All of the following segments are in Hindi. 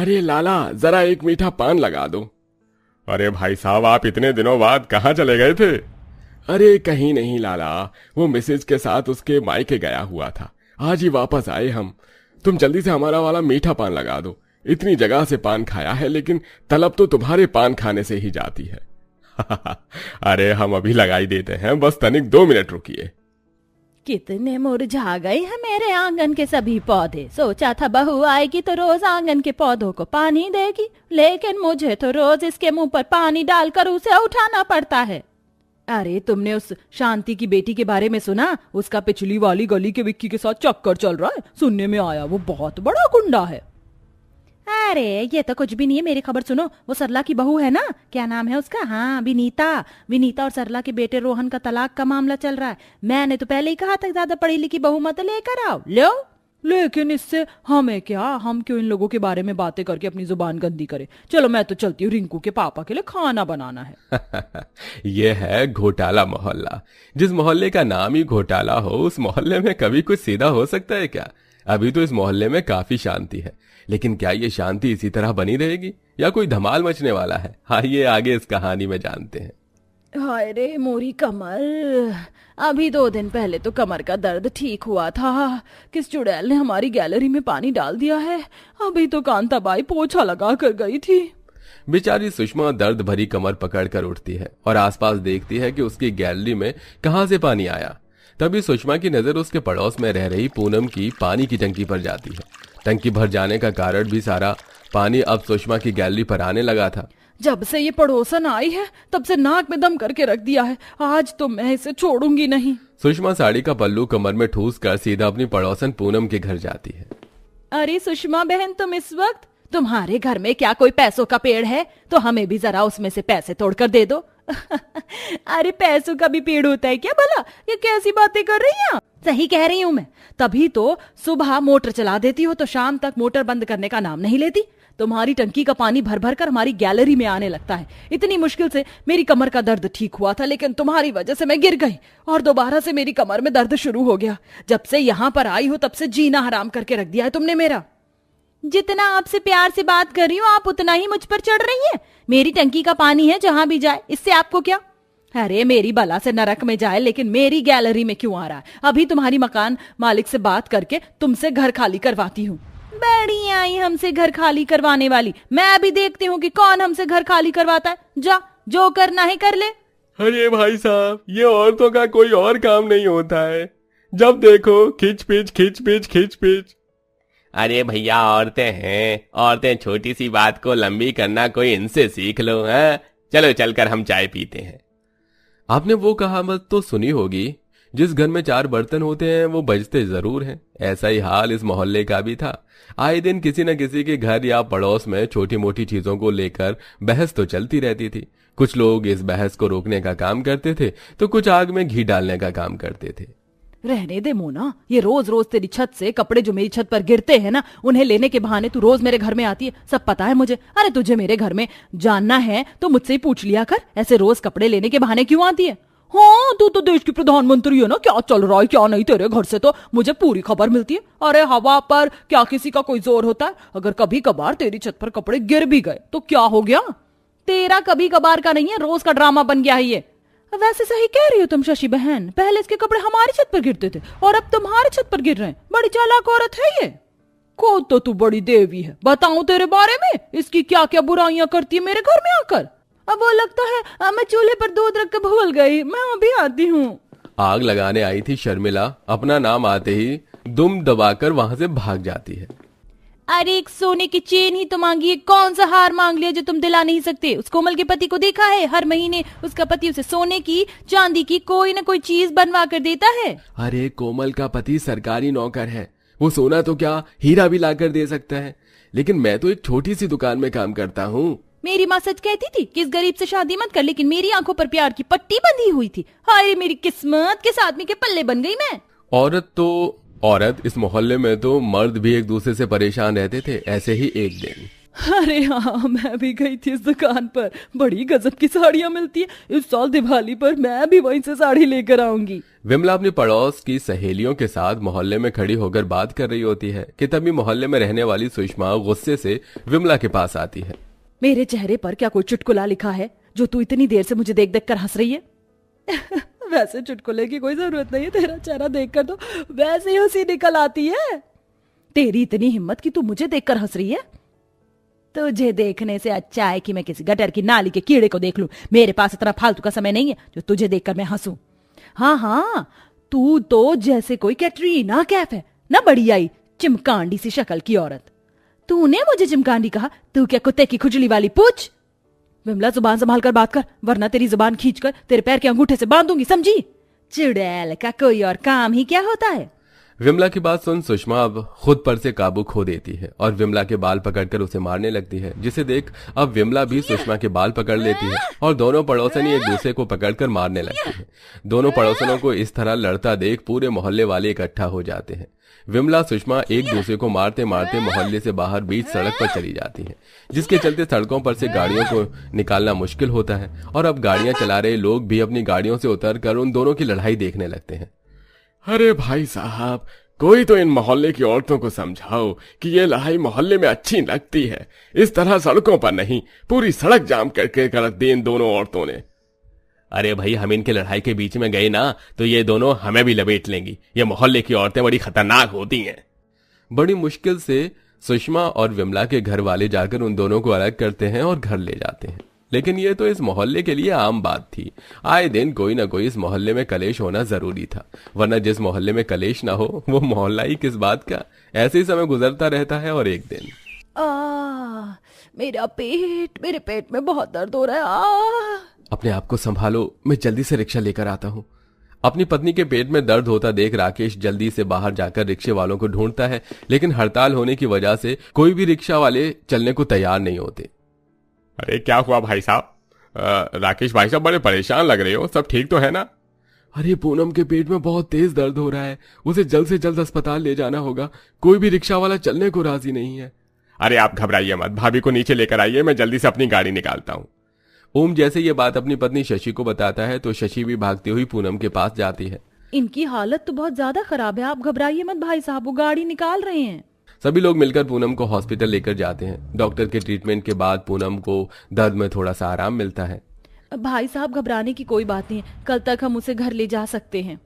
अरे लाला, जरा एक मीठा पान लगा दो। अरे भाई साहब, आप इतने दिनों बाद कहाँ चले गए थे? अरे कहीं नहीं लाला, वो मिसेज के साथ उसके मायके गया हुआ था, आज ही वापस आए हम। तुम जल्दी से हमारा वाला मीठा पान लगा दो। इतनी जगह से पान खाया है, लेकिन तलब तो तुम्हारे पान खाने से ही जाती है। अरे हम अभी लगाई देते हैं, बस तनिक 2 मिनट रुकिए। कितने मुरझा गए हैं मेरे आंगन के सभी पौधे। सोचा था बहू आएगी तो रोज आंगन के पौधों को पानी देगी, लेकिन मुझे तो रोज इसके मुंह पर पानी डालकर उसे उठाना पड़ता है। अरे तुमने उस शांति की बेटी के बारे में सुना? उसका पिछली वाली गली के विक्की के साथ चक्कर चल रहा है। सुनने में आया वो बहुत बड़ा गुंडा है। अरे ये तो कुछ भी नहीं है, मेरी खबर सुनो। वो सरला की बहू है ना, क्या नाम है उसका? हाँ, विनीता और सरला के बेटे रोहन का तलाक का मामला चल रहा है। मैंने तो पहले ही कहा था ज्यादा पढ़ी लिखी बहू मत लेकर आओ। लो, लेकिन इससे हमें क्या? हम क्यों इन लोगों के बारे में बातें करके अपनी जुबान गंदी करें। चलो मैं तो चलती हूँ, रिंकू के पापा के लिए खाना बनाना है। ये है घोटाला मोहल्ला। जिस मोहल्ले का नाम ही घोटाला हो, उस मोहल्ले में कभी कुछ सीधा हो सकता है क्या? अभी तो इस मोहल्ले में काफी शांति है, लेकिन क्या ये शांति इसी तरह बनी रहेगी या कोई धमाल मचने वाला है? आइए आगे इस कहानी में जानते हैं। हाय रे मोरी कमर, अभी 2 दिन पहले तो कमर का दर्द ठीक हुआ था। किस चुड़ैल ने हमारी गैलरी में पानी डाल दिया है। अभी तो कांताबाई पोछा लगा कर गई थी। बेचारी सुषमा दर्द भरी कमर पकड़ कर उठती है और आसपास देखती है कि उसकी गैलरी में कहां से पानी आया। तभी सुषमा की नजर उसके पड़ोस में रह रही पूनम की पानी की टंकी पर जाती है। टंकी भर जाने का कारण भी सारा पानी अब सुषमा की गैलरी पर आने लगा था। जब से ये पड़ोसन आई है तब से नाक में दम करके रख दिया है। आज तो मैं इसे छोड़ूंगी नहीं। सुषमा साड़ी का पल्लू कमर में ठूस कर सीधा अपनी पड़ोसन पूनम के घर जाती है। अरे सुषमा बहन, तुम इस वक्त? तुम्हारे घर में क्या कोई पैसों का पेड़ है? तो हमें भी जरा उसमें से पैसे तोड़कर दे दो। अरे पैसों का भी पेड़ होता है क्या भला? ये कैसी बातें कर रही हैं? सही कह रही हूँ मैं। तभी तो सुबह मोटर चला देती हो तो शाम तक मोटर बंद करने का नाम नहीं लेती। तुम्हारी टंकी का पानी भर भर कर हमारी गैलरी में आने लगता है। इतनी मुश्किल से मेरी कमर का दर्द ठीक हुआ था, लेकिन तुम्हारी वजह से मैं गिर गई और दोबारा से मेरी कमर में दर्द शुरू हो गया। जब से यहाँ पर आई हो तब से जीना हराम करके रख दिया है तुमने मेरा। जितना आपसे प्यार से बात कर रही हूँ आप उतना ही मुझ पर चढ़ रही हैं। मेरी टंकी का पानी है जहां भी जाए, इससे आपको क्या? अरे मेरी बला से नरक में जाए, लेकिन मेरी गैलरी में क्यों आ रहा है? अभी तुम्हारी मकान मालिक से बात करके तुमसे घर खाली करवाती हूँ। बड़ी आई हमसे घर खाली करवाने वाली। मैं अभी देखती हूँ कि कौन हमसे घर खाली करवाता है। जा, जो करना है कर ले। अरे भाई साहब, ये औरतों का कोई और काम नहीं होता है। जब देखो खिच पिच खिच पिच खिच पिच। अरे भैया, औरतें हैं, औरतें छोटी सी बात को लंबी करना कोई इनसे सीख लो। हैं, चलो चलकर हम चाय पीते हैं। आपने वो कहावत तो सुनी होगी, जिस घर में 4 बर्तन होते हैं वो बजते जरूर हैं। ऐसा ही हाल इस मोहल्ले का भी था। आए दिन किसी न किसी के घर या पड़ोस में छोटी मोटी चीजों को लेकर बहस तो चलती रहती थी। कुछ लोग इस बहस को रोकने का काम करते थे तो कुछ आग में घी डालने का काम करते थे। रहने दे मोना, ये रोज रोज तेरी छत से कपड़े जो मेरी छत पर गिरते हैं ना, उन्हें लेने के बहाने तू रोज मेरे घर में आती है। सब पता है मुझे। अरे तुझे मेरे घर में जानना है तो मुझसे ही पूछ लिया कर। ऐसे रोज कपड़े लेने के बहाने क्यों आती है? हाँ, तू तो देश की प्रधानमंत्री है ना, क्या चल रहा है क्या नहीं तेरे घर से तो मुझे पूरी खबर मिलती है। अरे हवा पर क्या किसी का कोई जोर होता है? अगर कभी कभार तेरी छत पर कपड़े गिर भी गए तो क्या हो गया? तेरा कभी कभार का नहीं है, रोज का ड्रामा बन गया है ये। वैसे सही कह रही हो तुम शशि बहन, पहले इसके कपड़े हमारी छत पर गिरते थे और अब तुम्हारी छत पर गिर रहे हैं। बड़ी चालाक औरत है ये। खुद तो तू बड़ी देवी है, बताऊं तेरे बारे में इसकी क्या क्या बुराइयां करती है मेरे घर में आकर। अब वो लगता है मैं चूल्हे पर दूध रख कर भूल गई। मैं अभी आती हूँ। आग लगाने आई थी शर्मिला अपना नाम आते ही दुम दबाकर वहां से भाग जाती है। अरे एक सोने की चेन ही तो मांगी है, कौन सा हार मांग लिया जो तुम दिला नहीं सकते? उस कोमल के पति को देखा है, हर महीने उसका पति उसे सोने की चांदी की कोई न कोई चीज बनवा कर देता है। अरे कोमल का पति सरकारी नौकर है, वो सोना तो क्या हीरा भी लाकर दे सकता है, लेकिन मैं तो एक छोटी सी दुकान में काम करता हूँ। मेरी माँ सच कहती थी कि इस गरीब से शादी मत कर, लेकिन मेरी आंखों पर प्यार की पट्टी बंधी हुई थी। हाय मेरी किस्मत, किस आदमी के पल्ले बन गई मैं। औरत इस मोहल्ले में तो मर्द भी एक दूसरे से परेशान रहते थे। ऐसे ही एक दिन अरे हाँ, मैं भी गई थी इस दुकान पर, बड़ी गजब की साड़ियाँ मिलती है। इस साल दिवाली पर मैं भी वहीं से साड़ी लेकर आऊंगी। विमला अपनी पड़ोस की सहेलियों के साथ मोहल्ले में खड़ी होकर बात कर रही होती है कि तभी मोहल्ले में रहने वाली सुषमा गुस्से से विमला के पास आती है। मेरे चेहरे पर क्या कोई चुटकुला लिखा है जो तू इतनी देर से मुझे देख देख कर हंस रही है? वैसे चुटकुले की कोई जरूरत नहीं है, तेरा चेहरा देखकर तो वैसे ही हंसी निकल आती है। तेरी इतनी हिम्मत कि तू मुझे देखकर हंस रही है? तुझे देखने से अच्छा है कि मैं किसी गटर की नाली के कीड़े को देख लूं। मेरे पास इतना फालतू का समय नहीं है जो तुझे देखकर मैं हंसूं। हाँ हाँ, तू तो जैसे कोई कैटरीना कैफ है ना, बड़ी आई चिमकांडी सी शक्ल की औरत। तूने मुझे चिमकांडी कहा? तू क्या कुत्ते की खुजली वाली पूछ? विमला, जुबान संभाल कर बात कर, वरना तेरी जुबान खींचकर तेरे पैर के अंगूठे से बांध दूंगी, समझी? चुड़ैल का कोई और काम ही क्या होता है? विमला की बात सुन सुषमा अब खुद पर से काबू खो देती है और विमला के बाल पकड़कर उसे मारने लगती है, जिसे देख अब विमला भी सुषमा के बाल पकड़ लेती है और दोनों पड़ोसनी एक दूसरे को पकड़कर मारने लगती है। दोनों पड़ोसनों को इस तरह लड़ता देख पूरे मोहल्ले वाले इकट्ठा हो जाते हैं। विमला सुषमा एक दूसरे को मारते मारते मोहल्ले से बाहर बीच सड़क पर चली जाती है, जिसके चलते सड़कों पर से गाड़ियों को निकालना मुश्किल होता है और अब गाड़ियां चला रहे लोग भी अपनी गाड़ियों से उतरकर उन दोनों की लड़ाई देखने लगते हैं। अरे भाई साहब, कोई तो इन मोहल्ले की औरतों को समझाओ कि ये लड़ाई मोहल्ले में अच्छी लगती है, इस तरह सड़कों पर नहीं। पूरी सड़क जाम करके रख दी इन दोनों औरतों ने। अरे भाई, हम इनके लड़ाई के बीच में गए ना तो ये दोनों हमें भी लपेट लेंगी। ये मोहल्ले की औरतें बड़ी खतरनाक होती हैं। बड़ी मुश्किल से सुषमा और विमला के घर वाले जाकर उन दोनों को अलग करते हैं और घर ले जाते हैं, लेकिन ये तो इस मोहल्ले के लिए आम बात थी। आए दिन कोई ना कोई इस मोहल्ले में कलेश होना जरूरी था, वरना जिस मोहल्ले में कलेश ना हो वो मोहल्ला ही किस बात का। ऐसे ही समय गुजरता रहता है और एक दिन मेरे पेट में बहुत दर्द हो रहा है। अपने आप को संभालो, मैं जल्दी से रिक्शा लेकर आता हूँ। अपनी पत्नी के पेट में दर्द होता देख राकेश जल्दी से बाहर जाकर रिक्शे वालों को ढूंढता है, लेकिन हड़ताल होने की वजह से कोई भी रिक्शा वाले चलने को तैयार नहीं होते। अरे क्या हुआ भाई साहब? राकेश भाई साहब बड़े परेशान लग रहे हो, सब ठीक तो है ना? अरे पूनम के पेट में बहुत तेज दर्द हो रहा है, उसे जल्द से जल्द अस्पताल ले जाना होगा। कोई भी रिक्शा वाला चलने को राजी नहीं है। अरे आप घबराइए मत, भाभी को नीचे लेकर आइए, मैं जल्दी से अपनी गाड़ी निकालता हूँ। ओम जैसे ये बात अपनी पत्नी शशि को बताता है तो शशि भी भागती हुई पूनम के पास जाती है। इनकी हालत तो बहुत ज्यादा खराब है, आप घबराइए मत भाई साहब, वो गाड़ी निकाल रहे हैं। सभी लोग मिलकर पूनम को हॉस्पिटल लेकर जाते हैं। डॉक्टर के ट्रीटमेंट के बाद पूनम को दर्द में थोड़ा सा आराम मिलता है। भाई साहब घबराने की कोई बात नहीं है, कल तक हम उसे घर ले जा सकते हैं।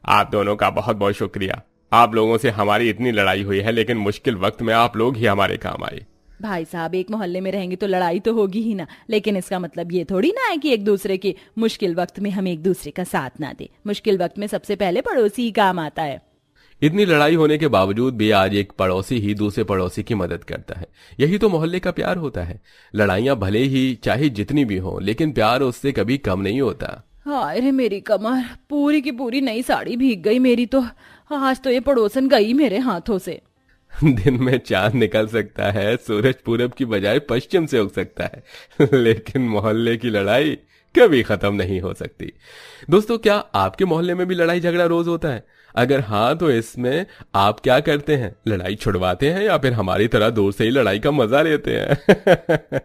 आप दोनों का बहुत बहुत शुक्रिया। आप लोगों से हमारी इतनी लड़ाई हुई है, लेकिन मुश्किल वक्त में आप लोग ही हमारे काम आए। भाई साहब, एक मोहल्ले में रहेंगे तो लड़ाई तो होगी ही ना, लेकिन इसका मतलब ये थोड़ी ना है कि एक दूसरे के मुश्किल वक्त में हम एक दूसरे का साथ ना दे। मुश्किल वक्त में सबसे पहले पड़ोसी ही काम आता है। इतनी लड़ाई होने के बावजूद भी आज एक पड़ोसी ही दूसरे पड़ोसी की मदद करता है। यही तो मोहल्ले का प्यार होता है। लड़ाइयां भले ही चाहे जितनी भी हो, लेकिन प्यार उससे कभी कम नहीं होता। हाय रे मेरी कमर, पूरी की पूरी नई साड़ी भीग गई मेरी तो। आज तो ये पड़ोसन गई मेरे हाथों से। दिन में चांद निकल सकता है, सूरज पूरब की बजाय पश्चिम से उग सकता है, लेकिन मोहल्ले की लड़ाई कभी खत्म नहीं हो सकती। दोस्तों, क्या आपके मोहल्ले में भी लड़ाई झगड़ा रोज होता है? अगर हाँ तो इसमें आप क्या करते हैं? लड़ाई छुड़वाते हैं या फिर हमारी तरह दूर से ही लड़ाई का मजा लेते हैं?